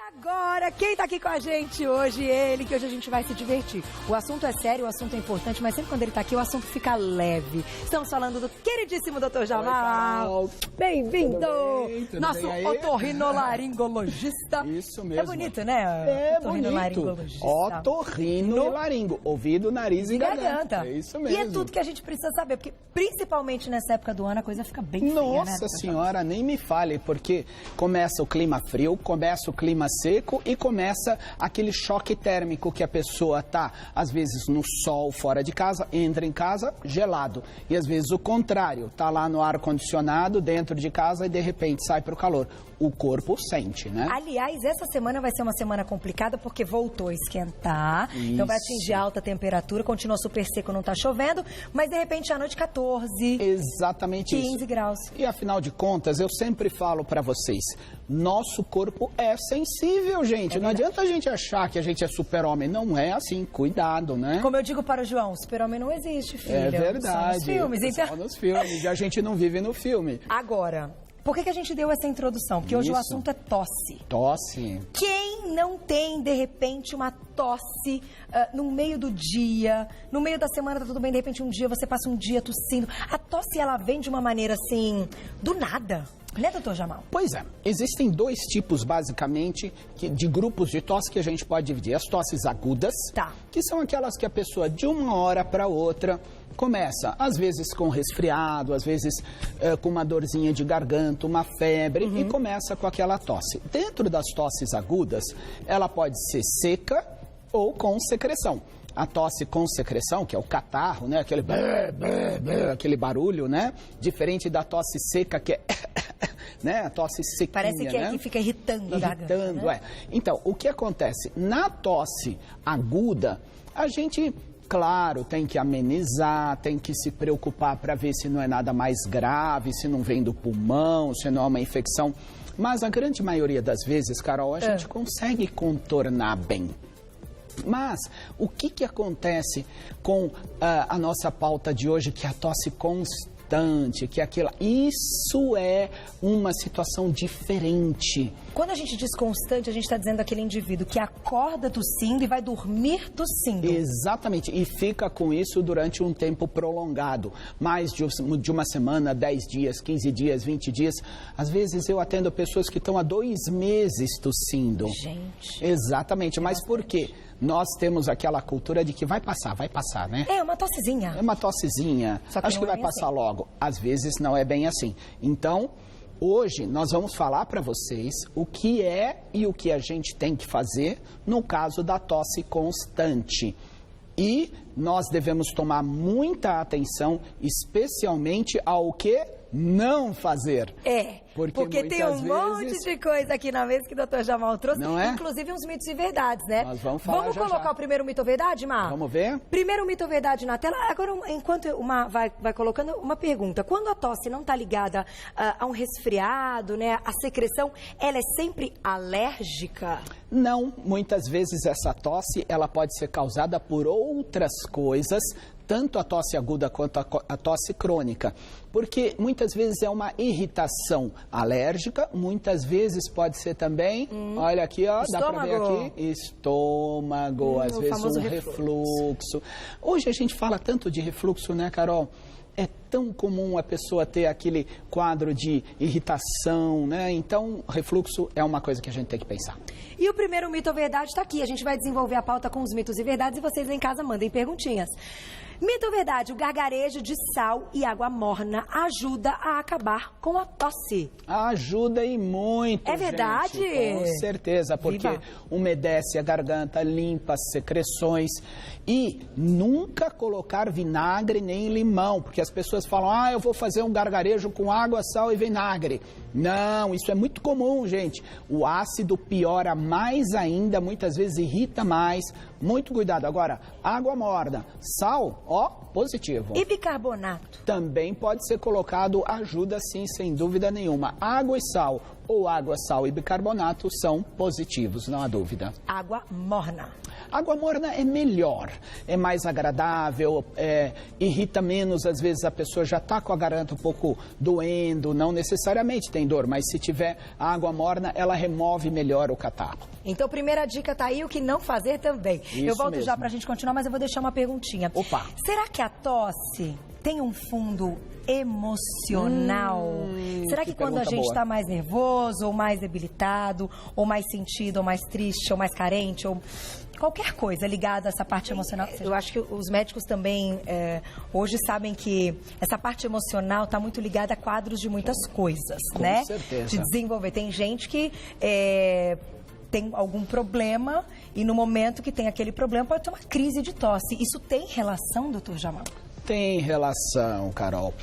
Agora, quem tá aqui com a gente hoje? Ele, que hoje a gente vai se divertir. O assunto é sério, o assunto é importante, mas sempre quando ele tá aqui, o assunto fica leve. Estamos falando do queridíssimo Dr. Jamal. Bem-vindo! Nosso otorrinolaringologista. Isso mesmo. É bonito, né? É bonito. Otorrinolaringo. Ouvido, nariz e garganta. É isso mesmo. E é tudo que a gente precisa saber, porque principalmente nessa época do ano a coisa fica bem feia, Nossa senhora, nem me fale, porque começa o clima frio, começa o clima seco e começa aquele choque térmico que a pessoa tá, às vezes no sol fora de casa, entra em casa gelado. E às vezes o contrário, tá lá no ar-condicionado, dentro de casa e de repente sai pro calor. O corpo sente, né? Aliás, essa semana vai ser uma semana complicada porque voltou a esquentar. Isso. Então vai atingir alta temperatura, continua super seco, não tá chovendo, mas de repente à noite 14. Exatamente 15 isso. graus. E afinal de contas, eu sempre falo pra vocês, nosso corpo é sensível, gente. Não adianta a gente achar que a gente é super-homem. Não é assim, cuidado, né? Como eu digo para o João, super-homem não existe, filho. É verdade. Só nos filmes, então. Só nos filmes. E a gente não vive no filme. Agora, por que a gente deu essa introdução? Porque hoje o assunto é tosse. Tosse. Quem não tem, de repente, uma tosse no meio do dia, no meio da semana tá tudo bem, de repente um dia você passa um dia tossindo. A tosse, ela vem de uma maneira assim, do nada. Né, doutor Jamal? Pois é, existem dois tipos, basicamente, de grupos de tosse que a gente pode dividir. As tosses agudas, que são aquelas que a pessoa, de uma hora para outra, começa, às vezes com resfriado, às vezes com uma dorzinha de garganta, uma febre, e começa com aquela tosse. Dentro das tosses agudas, ela pode ser seca ou com secreção. A tosse com secreção, que é o catarro, né? Aquele barulho, né? Diferente da tosse seca, que é... né? A tosse sequinha, parece que, né? que fica irritando a garganta, né? Então, o que acontece? Na tosse aguda, a gente... Claro, tem que amenizar, tem que se preocupar para ver se não é nada mais grave, se não vem do pulmão, se não é uma infecção. Mas a grande maioria das vezes, Carol, a gente consegue contornar bem. Mas o que acontece com a nossa pauta de hoje, que é a tosse constante, que é aquilo... Isso é uma situação diferente. Quando a gente diz constante, a gente está dizendo aquele indivíduo que acorda tossindo e vai dormir tossindo. Exatamente, e fica com isso durante um tempo prolongado. Mais de uma semana, 10 dias, 15 dias, 20 dias. Às vezes eu atendo pessoas que estão há 2 meses tossindo. Gente. Exatamente, mas por quê? Nós temos aquela cultura de que vai passar, né? É uma tossezinha. É uma tossezinha. Acho que vai passar logo. Às vezes não é bem assim. Então, hoje nós vamos falar para vocês o que é e o que a gente tem que fazer no caso da tosse constante. E nós devemos tomar muita atenção, especialmente ao que não fazer. Porque tem um monte de coisa aqui na mesa que o doutor Jamal trouxe, inclusive uns mitos e verdades, né? Nós vamos falar colocar o primeiro mito ou verdade, Mar? Vamos ver? Primeiro mito ou verdade na tela. Agora, enquanto uma vai colocando uma pergunta. Quando a tosse não está ligada a um resfriado, né, a secreção, ela é sempre alérgica? Não, muitas vezes essa tosse, ela pode ser causada por outras coisas, tanto a tosse aguda quanto a tosse crônica, porque muitas vezes é uma irritação alérgica, muitas vezes pode ser também, olha aqui, ó, dá pra ver aqui, estômago, às vezes um refluxo. Hoje a gente fala tanto de refluxo, né, Carol? É tão comum a pessoa ter aquele quadro de irritação, né? Então, refluxo é uma coisa que a gente tem que pensar. E o primeiro mito ou verdade está aqui. A gente vai desenvolver a pauta com os mitos e verdades e vocês em casa mandem perguntinhas. Mito ou verdade, o gargarejo de sal e água morna ajuda a acabar com a tosse? Ajuda e muito, é verdade? Gente, com certeza, porque umedece a garganta, limpa as secreções. E nunca colocar vinagre nem limão, porque as pessoas falam, eu vou fazer um gargarejo com água, sal e vinagre. Não, isso é muito comum, gente. O ácido piora mais ainda, muitas vezes irrita mais. Muito cuidado. Agora, água morna, sal, positivo. E bicarbonato? Também pode ser colocado, ajuda sim, sem dúvida nenhuma. Água e sal, ou água, sal e bicarbonato são positivos, não há dúvida. Água morna. Água morna é melhor, é mais agradável, irrita menos, às vezes a pessoa já está com a garganta um pouco doendo, não necessariamente tem dor, mas se tiver água morna, ela remove melhor o catarro. Então, primeira dica tá aí, o que não fazer também. Isso eu volto mesmo. já pra gente continuar, mas eu vou deixar uma perguntinha. Opa! Será que a tosse tem um fundo emocional? Será que quando a gente está mais nervoso, ou mais debilitado, ou mais sentido, ou mais triste, ou mais carente, ou qualquer coisa ligada a essa parte emocional? Eu acho que os médicos também hoje sabem que essa parte emocional está muito ligada a quadros de muitas coisas, né? Com certeza. De desenvolver. Tem gente que tem algum problema e no momento que tem aquele problema pode ter uma crise de tosse. Isso tem relação, doutor Jamal? Tem relação, Carol.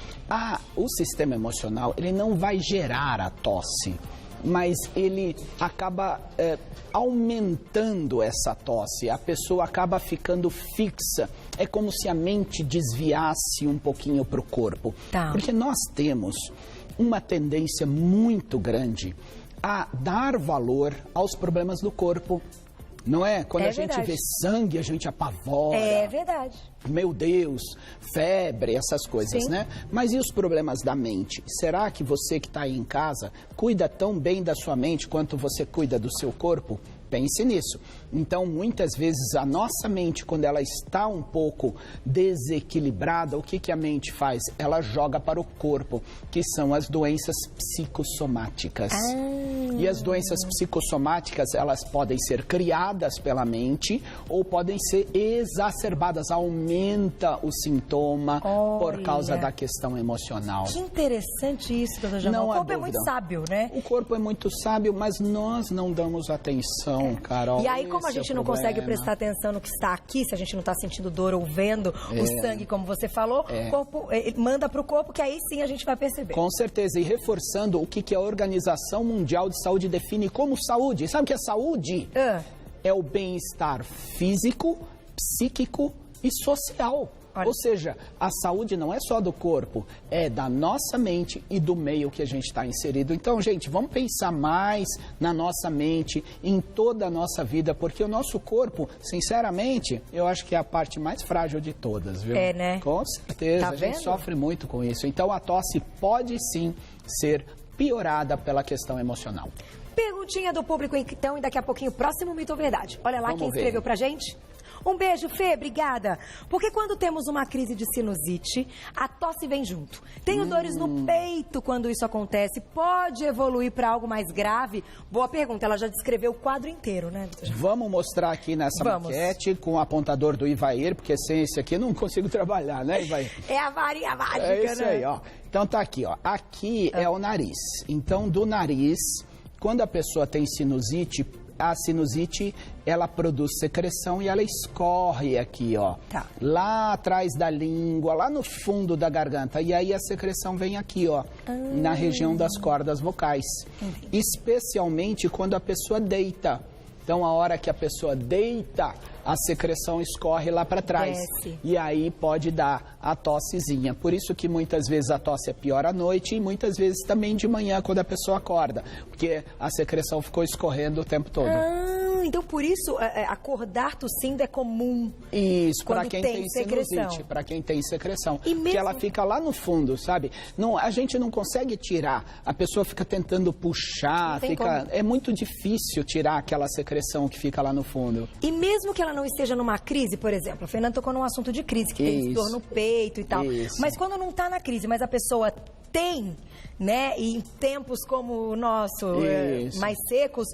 O sistema emocional, ele não vai gerar a tosse, mas ele acaba aumentando essa tosse. A pessoa acaba ficando fixa. É como se a mente desviasse um pouquinho para o corpo. Tá. Porque nós temos uma tendência muito grande a dar valor aos problemas do corpo. Não é? Quando a gente vê sangue, a gente apavora. É verdade. Meu Deus, febre, essas coisas, né? Mas e os problemas da mente? Será que você que está aí em casa cuida tão bem da sua mente quanto você cuida do seu corpo? Pense nisso. Então, muitas vezes, a nossa mente, quando ela está um pouco desequilibrada, o que a mente faz? Ela joga para o corpo, que são as doenças psicossomáticas. E as doenças psicossomáticas, elas podem ser criadas pela mente ou podem ser exacerbadas. Aumenta o sintoma por causa da questão emocional. Que interessante isso, doutor Jamal. O corpo é muito sábio, né? O corpo é muito sábio, mas nós não damos atenção. Carol, e aí, como a gente não consegue prestar atenção no que está aqui, se a gente não está sentindo dor ou vendo o sangue, como você falou, o corpo manda para o corpo, que aí sim a gente vai perceber. Com certeza, e reforçando o que a Organização Mundial de Saúde define como saúde. Sabe o que é saúde? É o bem-estar físico, psíquico e social. Olha. Ou seja, a saúde não é só do corpo, é da nossa mente e do meio que a gente está inserido. Então, gente, vamos pensar mais na nossa mente, em toda a nossa vida, porque o nosso corpo, sinceramente, eu acho que é a parte mais frágil de todas, viu? É, né? Com certeza, a gente sofre muito com isso. Então, a tosse pode sim ser piorada pela questão emocional. Perguntinha do público, então, e daqui a pouquinho, próximo Mito ou Verdade. Olha lá, Vamos quem escreveu pra gente. Um beijo, Fê, obrigada. Porque quando temos uma crise de sinusite, a tosse vem junto. Tenho dores no peito quando isso acontece. Pode evoluir para algo mais grave? Boa pergunta, ela já descreveu o quadro inteiro, né? Vamos mostrar aqui nessa maquete com o apontador do Ivair, porque sem esse aqui eu não consigo trabalhar, né, Ivair? É a varinha mágica, né? É isso aí, ó. Então tá aqui, ó. Aqui é o nariz. Então, do nariz, quando a pessoa tem sinusite, a sinusite, ela produz secreção e ela escorre aqui, ó. Tá. Lá atrás da língua, lá no fundo da garganta. E aí a secreção vem aqui, ó, na região das cordas vocais. Especialmente quando a pessoa deita. Então, a hora que a pessoa deita, a secreção escorre lá para trás. Desce. E aí pode dar a tossezinha. Por isso que muitas vezes a tosse é pior à noite e muitas vezes também de manhã, quando a pessoa acorda. Porque a secreção ficou escorrendo o tempo todo. Então por isso acordar tossindo é comum. Isso, para quem tem secreção. sinusite, para quem tem secreção. E mesmo... Porque ela fica lá no fundo, sabe? Não, a gente não consegue tirar. A pessoa fica tentando puxar, é muito difícil tirar aquela secreção que fica lá no fundo. E mesmo que ela não esteja numa crise, por exemplo, a Fernanda tocou num assunto de crise, que tem dor no peito e tal. Mas quando não está na crise, mas a pessoa tem, né, e em tempos como o nosso, mais secos,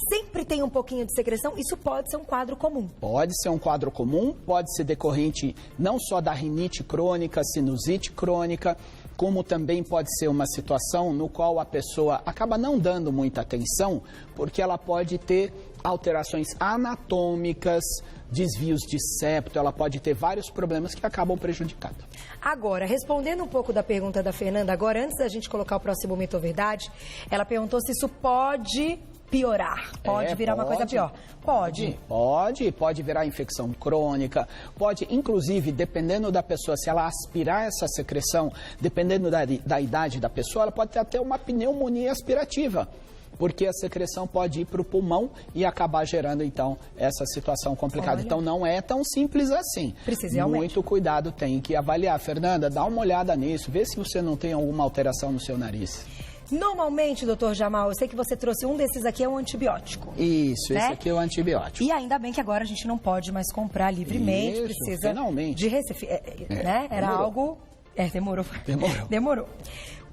sempre tem um pouquinho de secreção, isso pode ser um quadro comum. Pode ser um quadro comum, pode ser decorrente não só da rinite crônica, sinusite crônica, como também pode ser uma situação no qual a pessoa acaba não dando muita atenção, porque ela pode ter alterações anatômicas, desvios de septo, ela pode ter vários problemas que acabam prejudicando. Agora, respondendo um pouco da pergunta da Fernanda, agora, antes da gente colocar o próximo mito ou verdade, ela perguntou se isso pode piorar, pode virar uma coisa pior. Pode virar infecção crônica, pode, inclusive, dependendo da pessoa, se ela aspirar essa secreção, dependendo da idade da pessoa, ela pode ter até uma pneumonia aspirativa. porque a secreção pode ir para o pulmão e acabar gerando, então, essa situação complicada. Olha. Então, não é tão simples assim. Precisa ir ao médico. Muito cuidado, tem que avaliar. Fernanda, dá uma olhada nisso, vê se você não tem alguma alteração no seu nariz. Normalmente, doutor Jamal, eu sei que você trouxe um desses aqui, é um antibiótico. Isso, né? Esse aqui é o antibiótico. E ainda bem que agora a gente não pode mais comprar livremente, isso, precisa finalmente. de Recife, né? Era demorou. Algo... Demorou.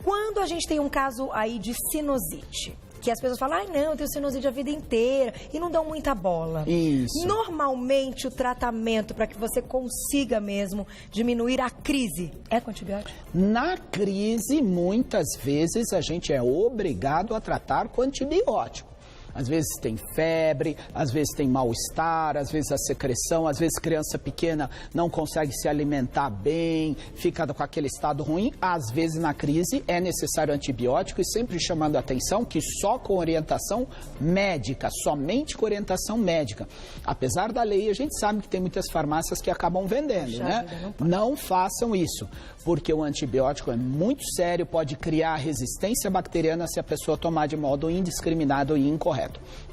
Quando a gente tem um caso aí de sinusite, que as pessoas falam, ai não, eu tenho sinusite a vida inteira, e não dão muita bola. Isso. Normalmente o tratamento para que você consiga mesmo diminuir a crise é com antibiótico? Na crise, muitas vezes a gente é obrigado a tratar com antibiótico. Às vezes tem febre, às vezes tem mal-estar, às vezes a secreção, às vezes criança pequena não consegue se alimentar bem, fica com aquele estado ruim. Às vezes na crise é necessário antibiótico e sempre chamando a atenção que só com orientação médica, somente com orientação médica. Apesar da lei, a gente sabe que tem muitas farmácias que acabam vendendo, né? Não façam isso, porque o antibiótico é muito sério, pode criar resistência bacteriana se a pessoa tomar de modo indiscriminado e incorreto.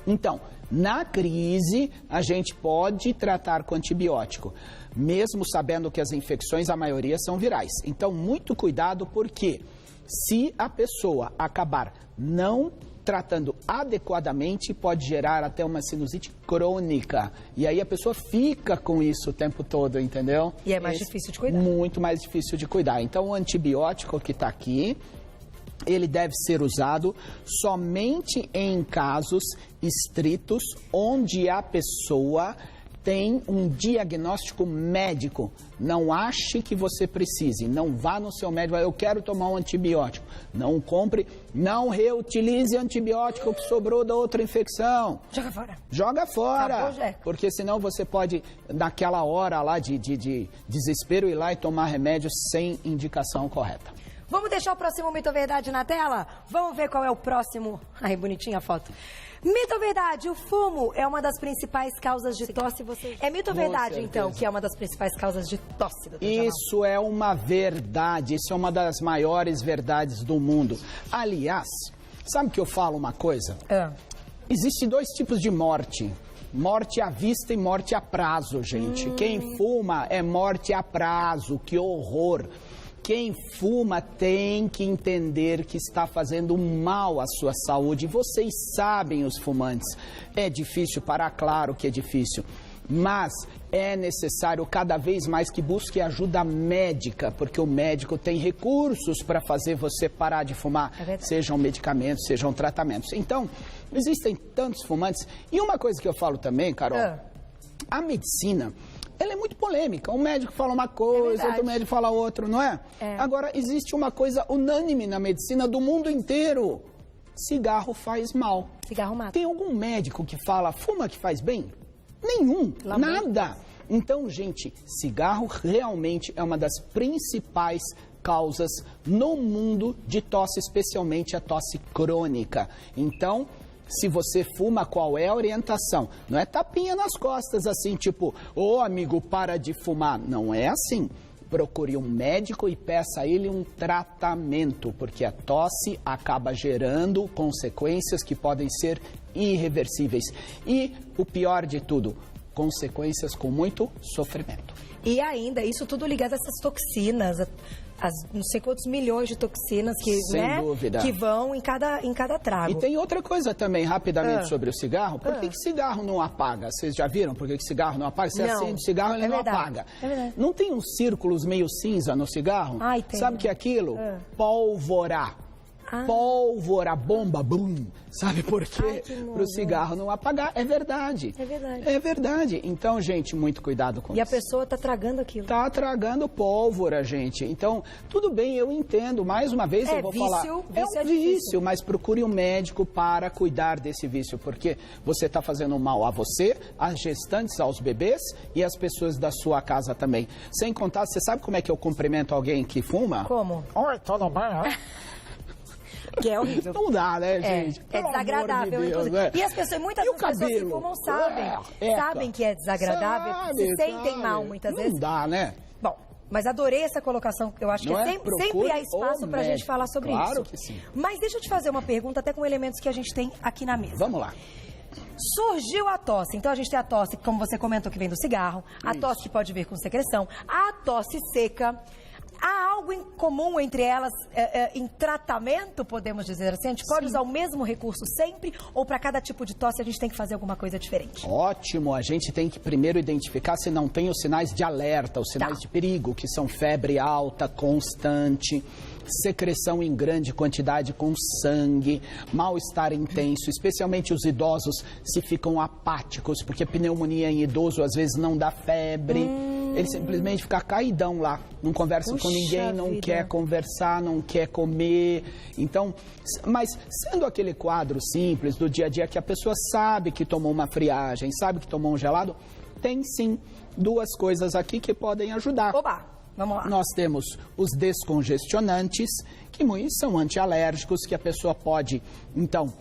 Então, na crise, a gente pode tratar com antibiótico, mesmo sabendo que as infecções, a maioria, são virais. Então, muito cuidado, porque se a pessoa acabar não tratando adequadamente, pode gerar até uma sinusite crônica. E aí a pessoa fica com isso o tempo todo, entendeu? E é mais difícil de cuidar. Muito mais difícil de cuidar. Então, o antibiótico que está aqui, ele deve ser usado somente em casos estritos onde a pessoa tem um diagnóstico médico. Não ache que você precise, não vá no seu médico, eu quero tomar um antibiótico. Não compre, não reutilize antibiótico que sobrou da outra infecção. Joga fora. Joga fora, Acabou, porque senão você pode, naquela hora lá de desespero, ir lá e tomar remédio sem indicação correta. Vamos deixar o próximo Mito ou Verdade na tela? Vamos ver qual é o próximo. Ai, bonitinha a foto. Mito ou verdade, o fumo é uma das principais causas de tosse? É mito ou verdade, então, que é uma das principais causas de tosse? Isso é uma verdade, isso é uma das maiores verdades do mundo. Aliás, sabe que eu falo uma coisa? Existem dois tipos de morte. Morte à vista e morte a prazo, gente. Quem fuma é morte a prazo, que horror. Quem fuma tem que entender que está fazendo mal à sua saúde. Vocês sabem, os fumantes. É difícil parar, claro que é difícil. Mas é necessário cada vez mais que busque ajuda médica, porque o médico tem recursos para fazer você parar de fumar, sejam medicamentos, sejam tratamentos. Então, existem tantos fumantes. E uma coisa que eu falo também, Carol, a medicina, ela é muito polêmica. Um médico fala uma coisa, outro médico fala outra, não é? Agora, existe uma coisa unânime na medicina do mundo inteiro. Cigarro faz mal. Cigarro mata. Tem algum médico que fala, fuma que faz bem? Nenhum, nada. Então, gente, cigarro realmente é uma das principais causas no mundo de tosse, especialmente a tosse crônica. Então, se você fuma, qual é a orientação? Não é tapinha nas costas assim, tipo, ô amigo, para de fumar. Não é assim. Procure um médico e peça a ele um tratamento, porque a tosse acaba gerando consequências que podem ser irreversíveis. E o pior de tudo, consequências com muito sofrimento. E ainda, isso tudo ligado a essas toxinas, não sei quantos milhões de toxinas que, sem dúvida, que vão em cada trago. E tem outra coisa também, rapidamente, sobre o cigarro. Por que cigarro não apaga? Vocês já viram por que cigarro não apaga? Você acende o cigarro e ele não apaga. É verdade. Não tem uns círculos meio cinza no cigarro? Ai, tem. Sabe o que é aquilo? Pólvora. Pólvora, bomba, bum. Sabe por quê? Para o cigarro não apagar. É verdade. É verdade. É verdade. Então, gente, muito cuidado com isso. E a pessoa está tragando aquilo. Está tragando pólvora, gente. Então, tudo bem, eu entendo. Mais uma vez eu vou falar. É um vício, mas procure um médico para cuidar desse vício, porque você está fazendo mal a você, às gestantes, aos bebês e às pessoas da sua casa também. Sem contar, você sabe como é que eu cumprimento alguém que fuma? Como? Oi, tudo bem? Que é horrível. Não dá, né, gente? É desagradável, de Deus, inclusive. né? E as pessoas, muitas das pessoas que fumam sabem que é desagradável, se sentem mal muitas vezes. Não dá, né? Bom, Mas adorei essa colocação. Eu acho que sempre há espaço para a gente falar sobre isso. Claro que sim. Mas deixa eu te fazer uma pergunta, até com elementos que a gente tem aqui na mesa. Vamos lá. Surgiu a tosse. Então a gente tem a tosse, como você comentou, que vem do cigarro. A tosse que pode vir com secreção. A tosse seca. Há algo em comum entre elas em tratamento, podemos dizer assim? A gente pode usar o mesmo recurso sempre ou para cada tipo de tosse a gente tem que fazer alguma coisa diferente? Ótimo, a gente tem que primeiro identificar se não tem os sinais de alerta, os sinais de perigo, que são febre alta, constante, secreção em grande quantidade com sangue, mal-estar intenso, especialmente os idosos se ficam apáticos, porque pneumonia em idoso às vezes não dá febre. Ele simplesmente fica caidão lá, não conversa com ninguém, não quer conversar, não quer comer. Então, mas sendo aquele quadro simples do dia a dia que a pessoa sabe que tomou uma friagem, sabe que tomou um gelado, tem sim duas coisas aqui que podem ajudar. Oba, vamos lá. Nós temos os descongestionantes, que muitos são antialérgicos, que a pessoa pode, então,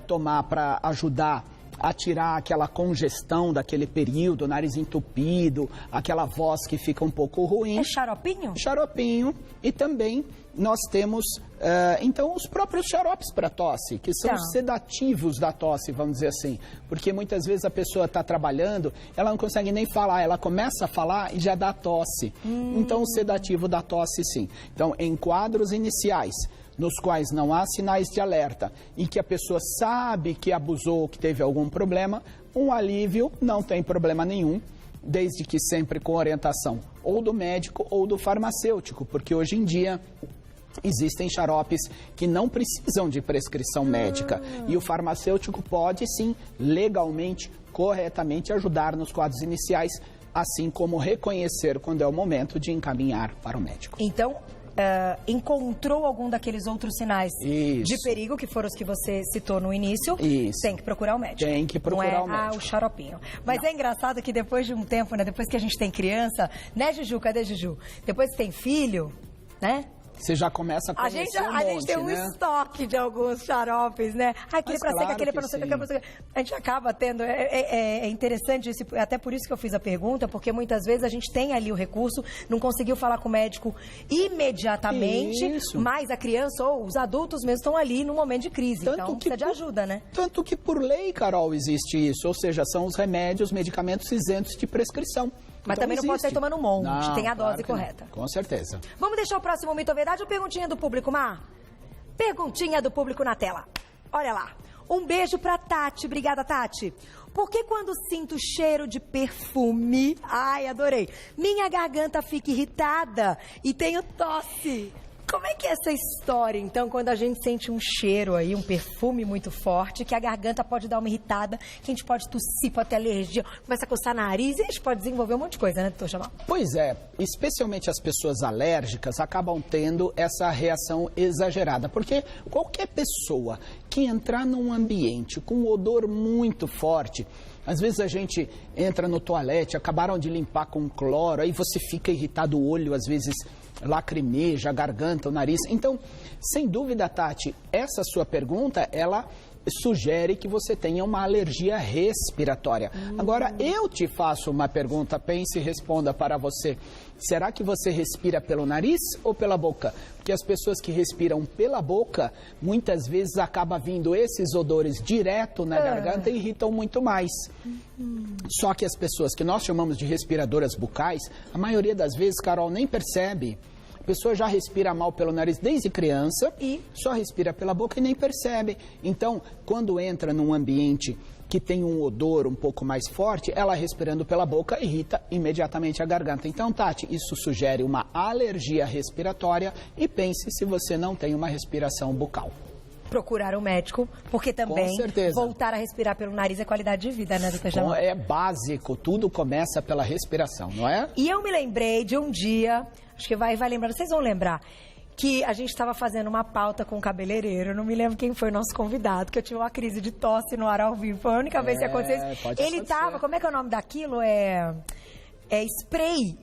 tomar para ajudar a tirar aquela congestão daquele período, nariz entupido, aquela voz que fica um pouco ruim. É xaropinho? Xaropinho. E também nós temos, então, os próprios xaropes para tosse, que são os sedativos da tosse, vamos dizer assim. Porque muitas vezes a pessoa está trabalhando, ela não consegue nem falar, ela começa a falar e já dá tosse. Então, o sedativo da tosse, sim. Então, em quadros iniciais, nos quais não há sinais de alerta e que a pessoa sabe que abusou, que teve algum problema, um alívio não tem problema nenhum, desde que sempre com orientação ou do médico ou do farmacêutico, porque hoje em dia existem xaropes que não precisam de prescrição médica e o farmacêutico pode sim, legalmente, corretamente ajudar nos quadros iniciais, assim como reconhecer quando é o momento de encaminhar para o médico. Então, encontrou algum daqueles outros sinais de perigo, que foram os que você citou no início, tem que procurar o médico. Tem que procurar o médico. O xaropinho. Mas é engraçado que depois de um tempo, né, depois que a gente tem criança, né, Juju? Cadê Juju? Depois que tem filho, né? Você já começa a conhecer a gente tem um estoque de alguns xaropes, né? Aquele para secar, aquele para não secar, aquele para secar. A gente acaba tendo... É interessante isso, até por isso que eu fiz a pergunta, porque muitas vezes a gente tem ali o recurso, não conseguiu falar com o médico imediatamente, mas a criança ou os adultos mesmo estão ali no momento de crise. Tanto então, precisa de ajuda, né? Tanto que por lei, Carol, existe isso. Ou seja, são os remédios, medicamentos isentos de prescrição. Mas então também não pode sair tomando um monte, não, tem a dose correta. Com certeza. Vamos deixar o próximo mito ou verdade ou perguntinha do público, Mar? Perguntinha do público na tela. Olha lá. Um beijo pra Tati. Obrigada, Tati. Por que quando sinto cheiro de perfume, ai, adorei, minha garganta fica irritada e tenho tosse? Como é que é essa história, então, quando a gente sente um cheiro aí, um perfume muito forte, que a garganta pode dar uma irritada, que a gente pode tossir, pode ter alergia, começa a coçar nariz e a gente pode desenvolver um monte de coisa, né, doutor Jamal? Pois é, especialmente as pessoas alérgicas acabam tendo essa reação exagerada, porque qualquer pessoa que entrar num ambiente com um odor muito forte, às vezes a gente entra no toalete, acabaram de limpar com cloro, aí você fica irritado, o olho às vezes lacrimeja, a garganta, o nariz. Então, sem dúvida, Tati, essa sua pergunta, ela sugere que você tenha uma alergia respiratória. Agora, eu te faço uma pergunta, pense e responda para você. Será que você respira pelo nariz ou pela boca? Porque as pessoas que respiram pela boca, muitas vezes acaba vindo esses odores direto na garganta e irritam muito mais. Só que as pessoas que nós chamamos de respiradoras bucais, a maioria das vezes, Carol, nem percebe. A pessoa já respira mal pelo nariz desde criança e só respira pela boca e nem percebe. Então, quando entra num ambiente que tem um odor um pouco mais forte, ela respirando pela boca irrita imediatamente a garganta. Então, Tati, isso sugere uma alergia respiratória e pense se você não tem uma respiração bucal. Procurar um médico, porque também voltar a respirar pelo nariz é qualidade de vida, né, doutor Jamal? É básico, tudo começa pela respiração, não é? E eu me lembrei de um dia, acho que vai lembrar, vocês vão lembrar, que a gente estava fazendo uma pauta com o cabeleireiro, não me lembro quem foi o nosso convidado, que eu tive uma crise de tosse no ar ao vivo, foi a única vez que aconteceu isso. Ele tava, como é que é o nome daquilo? É spray.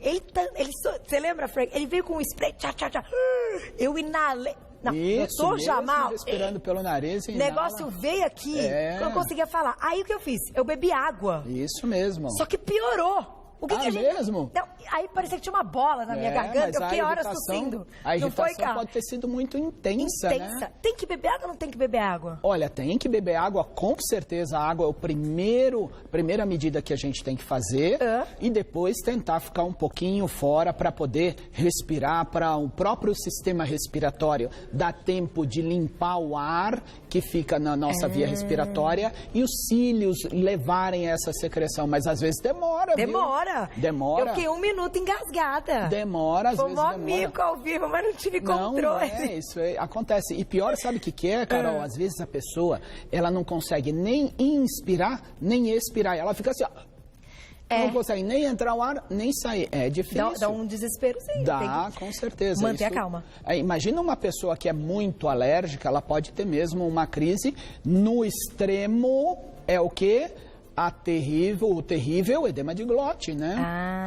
Você lembra, Frank? Ele veio com um spray, eu inalei. Não, doutor Jamal, respirando pelo nariz e o negócio veio aqui, eu não conseguia falar. Aí o que eu fiz? Eu bebi água. Isso mesmo. Só que piorou. O que que a gente... mesmo? Não, aí parecia que tinha uma bola na minha garganta, eu fiquei horas tossindo. A irritação pode ter sido muito intensa, né? Tem que beber água ou não tem que beber água? Olha, tem que beber água, com certeza. A água é a primeira medida que a gente tem que fazer. E depois tentar ficar um pouquinho fora para poder respirar, para o próprio sistema respiratório dar tempo de limpar o ar que fica na nossa via respiratória e os cílios levarem essa secreção. Mas às vezes demora, Demora. Eu fiquei 1 minuto engasgada. Demora, às vezes demora. Foi um amigo ao vivo, mas não tive controle. Não isso acontece. E pior, sabe o que é, Carol? Às vezes a pessoa, ela não consegue nem inspirar, nem expirar. Ela fica assim, ó. Não consegue nem entrar o ar, nem sair. É difícil. Dá um desesperozinho. Dá, com certeza. Manter a calma. Imagina uma pessoa que é muito alérgica, ela pode ter mesmo uma crise. No extremo, é o quê? O terrível edema de glote, né?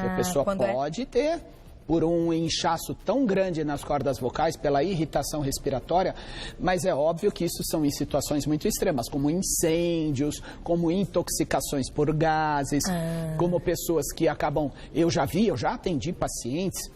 Que a pessoa pode ter por um inchaço tão grande nas cordas vocais, pela irritação respiratória, mas é óbvio que isso são em situações muito extremas, como incêndios, como intoxicações por gases, como pessoas que acabam... Eu já atendi pacientes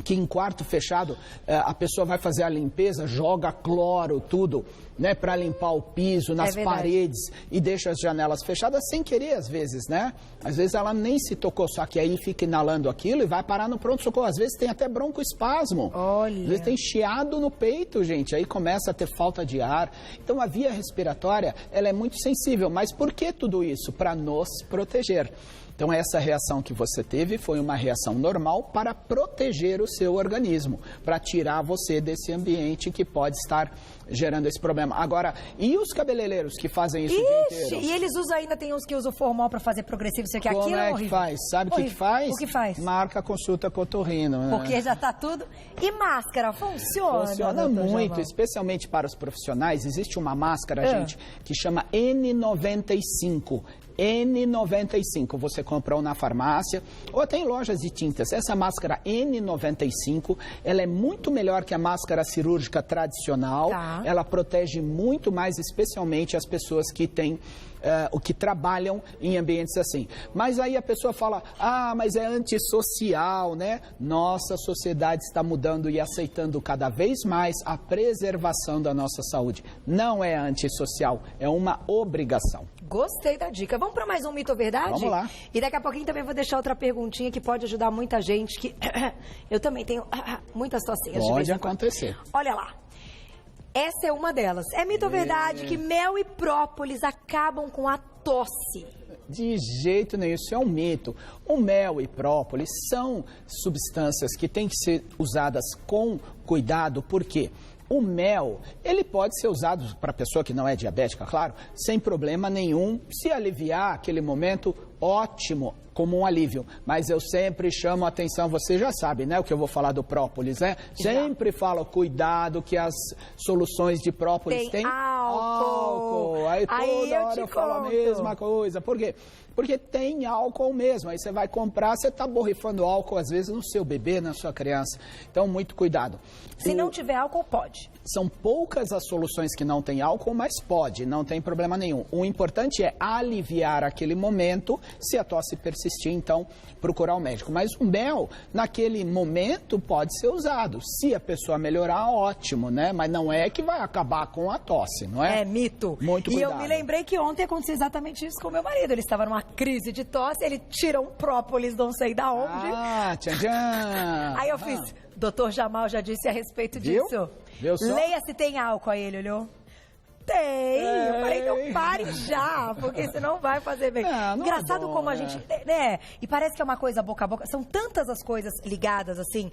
que em quarto fechado a pessoa vai fazer a limpeza, joga cloro, tudo, né, para limpar o piso, nas paredes e deixa as janelas fechadas sem querer às vezes, né? Às vezes ela nem se tocou, só que aí fica inalando aquilo e vai parar no pronto-socorro. Às vezes tem até broncoespasmo. Olha. Às vezes tem chiado no peito, gente, aí começa a ter falta de ar. Então a via respiratória, ela é muito sensível, mas por que tudo isso? Para nos proteger. Então, essa reação que você teve foi uma reação normal para proteger o seu organismo, para tirar você desse ambiente que pode estar gerando esse problema. Agora, e os cabeleireiros que fazem isso o dia inteiro? E eles ainda tem uns que usam formol para fazer progressivo, isso aqui, aquilo é horrível. Que faz? Sabe o que faz? O que faz? Marca consulta com otorrino, né? Porque já está tudo... E máscara, funciona? Funciona muito, especialmente para os profissionais. Existe uma máscara, gente, que chama N95. N95, você comprou na farmácia ou até em lojas de tintas. Essa máscara N95, ela é muito melhor que a máscara cirúrgica tradicional. Ela protege muito mais, especialmente as pessoas que têm o que trabalham em ambientes assim. Mas aí a pessoa fala, mas é antissocial, né? Nossa sociedade está mudando e aceitando cada vez mais a preservação da nossa saúde. Não é antissocial, é uma obrigação. Gostei da dica. Vamos para mais um mito ou verdade? Vamos lá. E daqui a pouquinho também vou deixar outra perguntinha que pode ajudar muita gente, que eu também tenho muitas tossinhas. Pode acontecer. Olha lá. Essa é uma delas. É mito ou verdade que mel e própolis acabam com a tosse? De jeito nenhum, isso é um mito. O mel e própolis são substâncias que têm que ser usadas com cuidado, por quê? O mel, ele pode ser usado para pessoa que não é diabética, claro, sem problema nenhum. Se aliviar aquele momento, ótimo, como um alívio. Mas eu sempre chamo a atenção, você já sabe, né, o que eu vou falar do própolis, né? Sempre falo, cuidado, que as soluções de própolis têm álcool. Aí toda hora eu falo a mesma coisa. Por quê? Porque tem álcool mesmo. Aí você vai comprar, você está borrifando álcool, às vezes, no seu bebê, na sua criança. Então, muito cuidado. Se não tiver álcool, pode. São poucas as soluções que não tem álcool, mas pode, não tem problema nenhum. O importante é aliviar aquele momento. Se a tosse persistir, então, procurar o médico. Mas o mel, naquele momento, pode ser usado. Se a pessoa melhorar, ótimo, né? Mas não é que vai acabar com a tosse, não é? É mito. Muito cuidado. E eu me lembrei que ontem aconteceu exatamente isso com o meu marido. Ele estava numa crise de tosse, ele tira um própolis, não sei da onde. Tchan. Aí eu fiz, Dr. Jamal já disse a respeito disso. Viu só? Leia se tem álcool. Aí ele olhou. Tem! Eu falei, então pare já, porque senão vai fazer bem. Engraçado como a gente... né? E parece que é uma coisa boca a boca. São tantas as coisas ligadas, assim,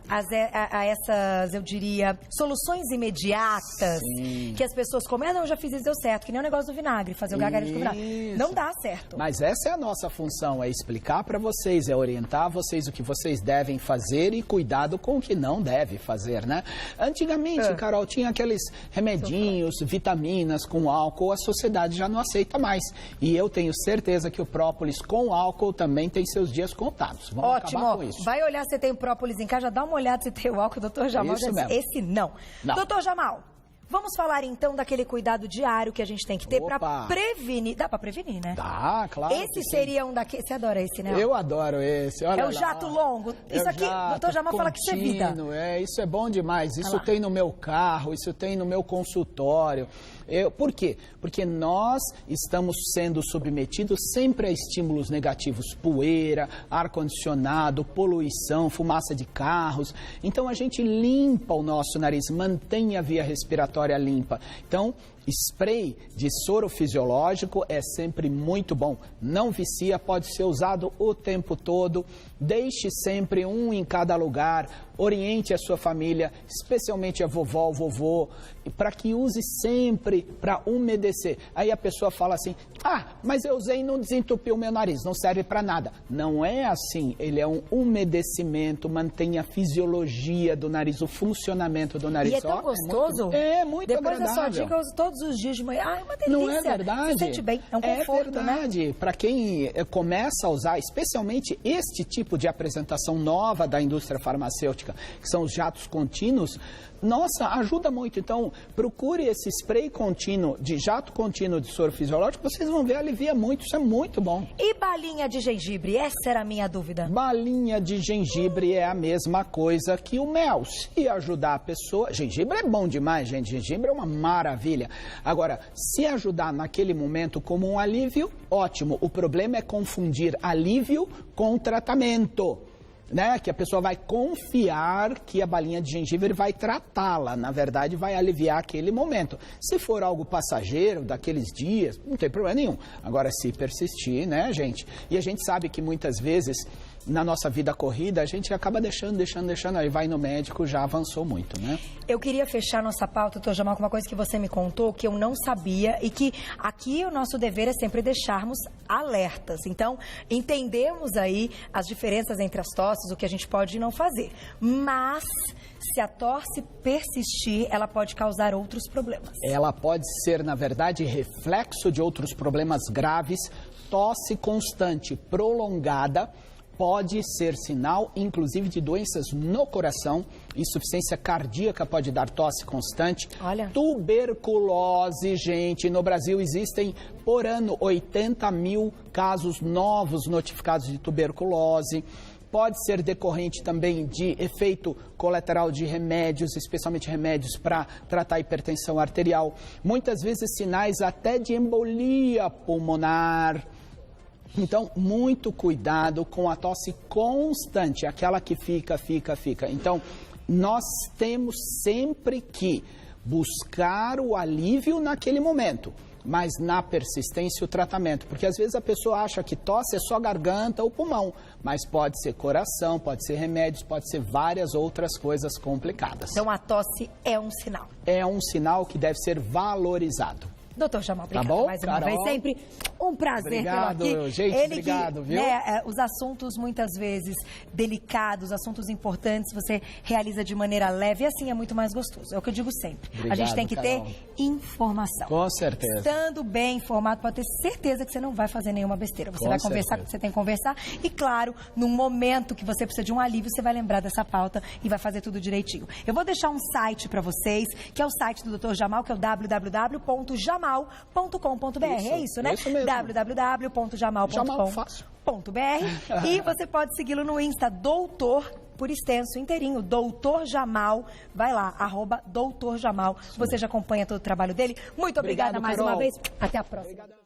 a essas, eu diria, soluções imediatas. Sim. Que as pessoas comem. Eu já fiz isso, deu certo. Que nem o negócio do vinagre, fazer o gargarejo com vinagre. Não dá certo. Mas essa é a nossa função, é explicar para vocês, é orientar vocês o que vocês devem fazer e cuidado com o que não deve fazer, né? Antigamente, Carol, tinha aqueles remedinhos, vitaminas com álcool, a sociedade já não aceita mais. E eu tenho certeza que o própolis com álcool também tem seus dias contados. Vamos acabar com isso. Vai olhar se tem própolis em casa, já dá uma olhada se tem o álcool. Doutor Jamal já disse, esse não. Doutor Jamal, Vamos falar então daquele cuidado diário que a gente tem que ter para prevenir. Dá para prevenir, né? Dá, claro. Esse seria um daqueles. Você adora esse, né? Eu adoro esse. Olha é o jato longo. Isso aqui, o doutor Jamal fala que isso é vida. Isso é bom demais. Isso tem no meu carro, isso tem no meu consultório. Por quê? Porque nós estamos sendo submetidos sempre a estímulos negativos, poeira, ar-condicionado, poluição, fumaça de carros. Então a gente limpa o nosso nariz, mantém a via respiratória limpa. Então, spray de soro fisiológico é sempre muito bom. Não vicia, pode ser usado o tempo todo. Deixe sempre um em cada lugar. Oriente a sua família, especialmente a vovó, o vovô, para que use sempre para umedecer. Aí a pessoa fala assim, mas eu usei e não desentupiu o meu nariz, não serve para nada. Não é assim, ele é um umedecimento, mantém a fisiologia do nariz, o funcionamento do nariz. E é tão gostoso. É muito Depois agradável. Depois da sua dica, eu uso todos os dias de manhã. É uma delícia. Não é verdade? Se sente bem, é um conforto, né? É verdade. Para quem começa a usar, especialmente este tipo de apresentação nova da indústria farmacêutica, que são os jatos contínuos, nossa, ajuda muito. Então, procure esse spray contínuo, de jato contínuo de soro fisiológico, vocês vão ver, alivia muito, isso é muito bom. E balinha de gengibre? Essa era a minha dúvida. Balinha de gengibre é a mesma coisa que o mel. Se ajudar a pessoa... Gengibre é bom demais, gente. Gengibre é uma maravilha. Agora, se ajudar naquele momento como um alívio, ótimo. O problema é confundir alívio com tratamento. Né? Que a pessoa vai confiar que a balinha de gengibre vai tratá-la, na verdade vai aliviar aquele momento. Se for algo passageiro, daqueles dias, não tem problema nenhum. Agora, se persistir, né, gente? E a gente sabe que muitas vezes, na nossa vida corrida, a gente acaba deixando, aí vai no médico, já avançou muito, né? Eu queria fechar nossa pauta, doutor Jamal, com uma coisa que você me contou, que eu não sabia e que aqui o nosso dever é sempre deixarmos alertas. Então, entendemos aí as diferenças entre as tosses, o que a gente pode e não fazer. Mas, se a tosse persistir, ela pode causar outros problemas. Ela pode ser, na verdade, reflexo de outros problemas graves. Tosse constante, prolongada, pode ser sinal, inclusive, de doenças no coração. Insuficiência cardíaca pode dar tosse constante. Olha. Tuberculose, gente. No Brasil existem, por ano, 80 mil casos novos notificados de tuberculose. Pode ser decorrente também de efeito colateral de remédios, especialmente remédios para tratar hipertensão arterial. Muitas vezes sinais até de embolia pulmonar. Então, muito cuidado com a tosse constante, aquela que fica. Então, nós temos sempre que buscar o alívio naquele momento, mas na persistência o tratamento. Porque às vezes a pessoa acha que tosse é só garganta ou pulmão, mas pode ser coração, pode ser remédios, pode ser várias outras coisas complicadas. Então, a tosse é um sinal. É um sinal que deve ser valorizado. Doutor Jamal, obrigado tá bom, mais uma vez. Sempre um prazer obrigado, tê-lo aqui. Gente, obrigado, viu? Os assuntos muitas vezes delicados, assuntos importantes, você realiza de maneira leve e assim é muito mais gostoso. É o que eu digo sempre. Obrigado, a gente tem que Carol. ter informação. Com certeza. Estando bem informado, pode ter certeza que você não vai fazer nenhuma besteira. Você vai conversar com o que você tem que conversar e, claro, num momento que você precisa de um alívio, você vai lembrar dessa pauta e vai fazer tudo direitinho. Eu vou deixar um site para vocês, que é o site do Dr. Jamal, que é o www.jamal.com.br. É isso, né? Isso mesmo. www.jamal.com.br. E você pode segui-lo no Insta, doutor, por extenso, inteirinho, Doutor Jamal. Vai lá, @Doutor Jamal. Você já acompanha todo o trabalho dele. Muito obrigada mais uma vez. Até a próxima. Obrigado.